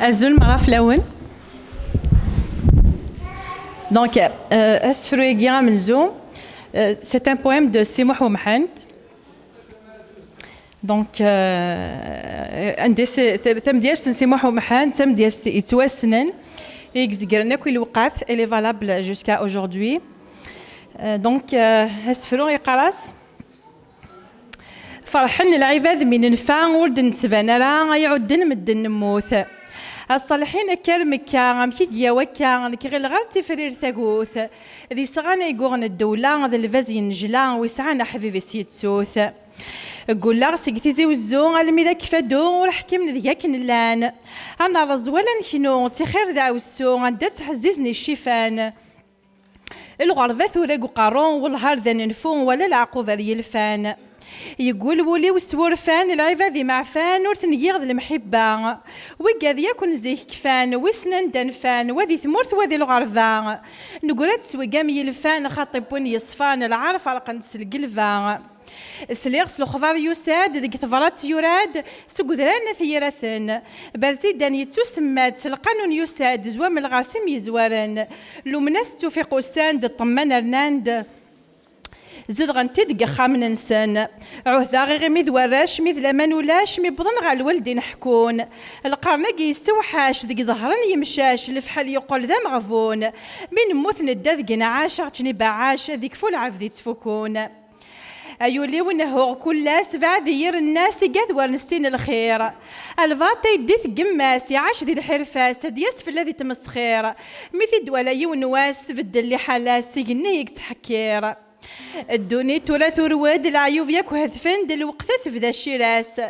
Azul Maraflaouen. Donc, Asfruegia Menzo, c'est un poème de Simoh Mohamed. Donc, thème ديال Simoh Mohamed, thème ديال يتوسنن يقزقرنا كل وقت, elle est valable jusqu'à aujourd'hui. Donc, Asfru يقراس فرحن العباد من نفا ولد نتبان راه يعدن مد النموث الصالحين كرمكا مكي دياوكا كي غير غير تفرير ثاقوث ذي صغانا يقوغن الدولة ذا الفازي نجلا ويسعانا حبيبي سيتسوث قول لا سيكتيزي وزو علمي ذاك فادو ورحكي من ذياك نلان انا رزولا نكنو تخير ذا وسو عندها تحززني الشيفان الغربة ثورق وقارون والهار ذا ننفون ولا العقوبة اليلفان يقول ولي وسورفان العباد معفان ورثنيغ المحبة وقاذ يكون زيه كفان وسنن دنفان وذي ثمورث وذي الغرفة نقولات سوقام يلفان خاطبون يصفان العارف رقا نسلق الفا سليغس الخضار يساد ذيك ثفرات يراد سقدران ثيرثن برزيدان يتسماد القانون يساد زوام الغاسم يزوارن لومناس توفيق الساند الطمان رناند زيد غنتي خامن نسان عهدا غير ميذ وراش ميذ لمان ولاش مي بضن غا الوالدين نحكون القرناقي يستوحاش ذيك ظهرن يمشاش الفحال يقول ذا مغفون من موت ندا ذيك نعاش عتني باعاش ذيك فول عرف ذي تفكون أيولي ونه كل سبع ذير الناس قاذ ورنسين الخير الفاطي يديث قماس يعاش ذي الحرفاس دياس في الذي تمسخير مثل دوالي ونواس تبدل لي حالاس سيقني يتحكير الدوني تورا ثرواد العيوب ياك وهذفن دل وقت تبدا الشراس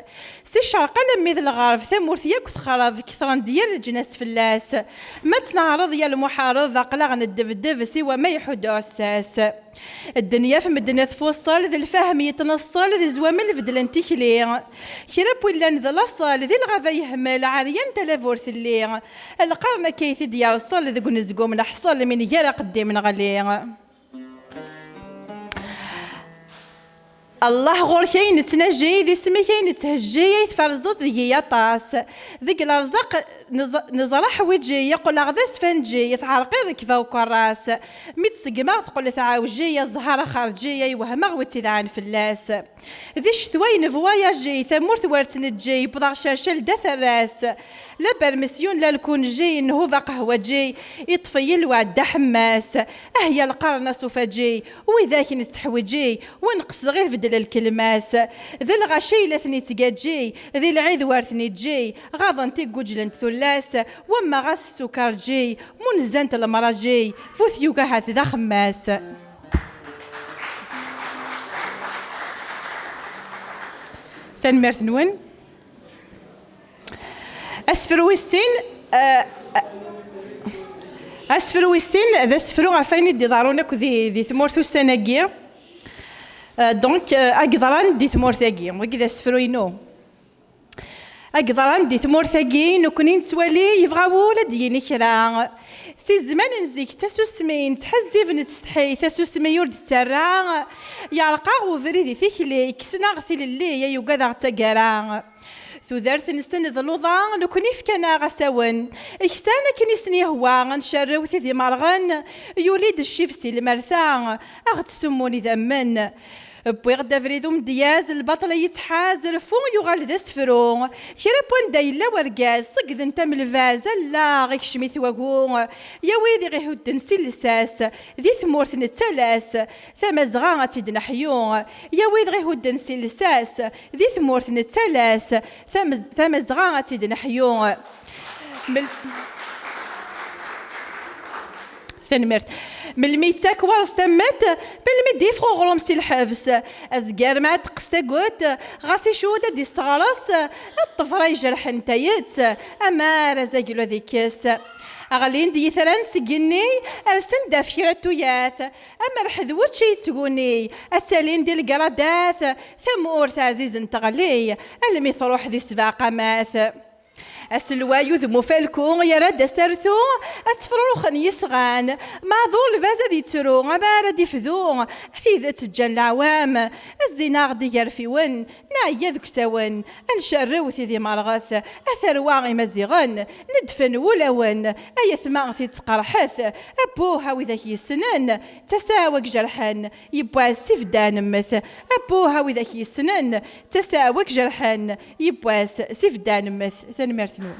سي الشرق لمي ذا الغرب ثمورث ياك خراب كثران ديال الجناس فلاس ما تنعرض يا المحارض اقلاغ ندفدف سوى ما يحد اساس الدنيا في مدنيا تفوصل ذي الفهم يتنصل ذي زوام الفدل انتكلي كراب ولا ذا لاصال ذي الغابة يهمل عريان تلافورث اللي القرن كيث ديال الصال ذي قنزقو من حصل من يرى قدام غلي الله غور كاين نتنجي ذي سمي كاين نتهجي يتفرزط ذي يطاس ذيك الارزاق نزرح وجهي يقول غداس فنجي يتعرقي ركفه وكراس متسقما تقول تعاوجي الزهره خارجيه يوهما غوتي ذعان فلاس ذي الشتوي نفوايا جي ثمورث ورتن جي بضع شاشل دث الراس لا برمسيون لا الكون جي انه ذا قهوه جي يطفي الوعد حماس اهيا القرن سوف جي وذاك نستحوجي ونقص غير بدل الكلماس ذي الغشي لثني تجي ذي العيد وارثني جي غاضن تيجوجلن ثلاث وما غاس السكر جي منزنت المرا جي فوثيوكا هات ذا خماس ثنمرت نون أسفرو السن أسفرو السن ذا أسفرو عفاين دي ضارونك ذي ثمورثو السناقية دونك أقدران دي ثمورثاقية وكذا أسفرو ينو أقدران دي ثمورثاقية نكونين سوالي يبغاو ولا ديني كرا سي زمان نزيك تاسو سمين تحزيف نتستحي تاسو سمي ورد تسرع يعرقا وفريدي ثيكلي كسنا غثيل اللي يوقاذا غتاقرا ثوذرت نستند اللوضا نكوني فكنا غساون إكسانا كني سني هو غنشرو ثيذي مرغن يوليد الشيف سي المرثا أغتسموني ذمن بويغ دافريدوم دياز البطل يتحاز رفون يغال ذا سفرو كرا بوان دايلا ورقاز صقد انت من الفازا لا غيك شميث وقو يا ويدي غي هود نسي لساس ذي ثمورث نتسالاس ثما زغا تيدنا حيون يا ويدي غي هود نسي لساس ذي ثمورث نتسالاس ثما زغا تيدنا حيون ثنمرت من الميتاك ورس تمت بالمدي فوق غروم سي الحبس ازقار ما تقستا قوت غاسي شودة دي الصغرس الطفرة يجرح نتايت اما رزاقلو ذيكس اغلين دي ثران سقني ارسن دافشيرة توياث اما رحذوت شي تقوني اتالين دي القرادات ثم اورث عزيز انتغلي المي تروح دي سباقة ماث أسلوايو ذمو فالكو يرد سرثو أتفروخ يسغان ما ذو الفازا دي ترو ما رد يفذو ثيذا تجان العوام الزيناغ دي يرفيون نايا ذك سوان انشرو ثيذي مرغث أثرواغي مزيغن ندفن ولون أي ثماغ تقرحث أبوها وإذا هي السنان تساوك جرحان يبوا سفدان مث أبوها وإذا هي السنان تساوك جرحان يبوا سفدان مث ثاني مرتنون.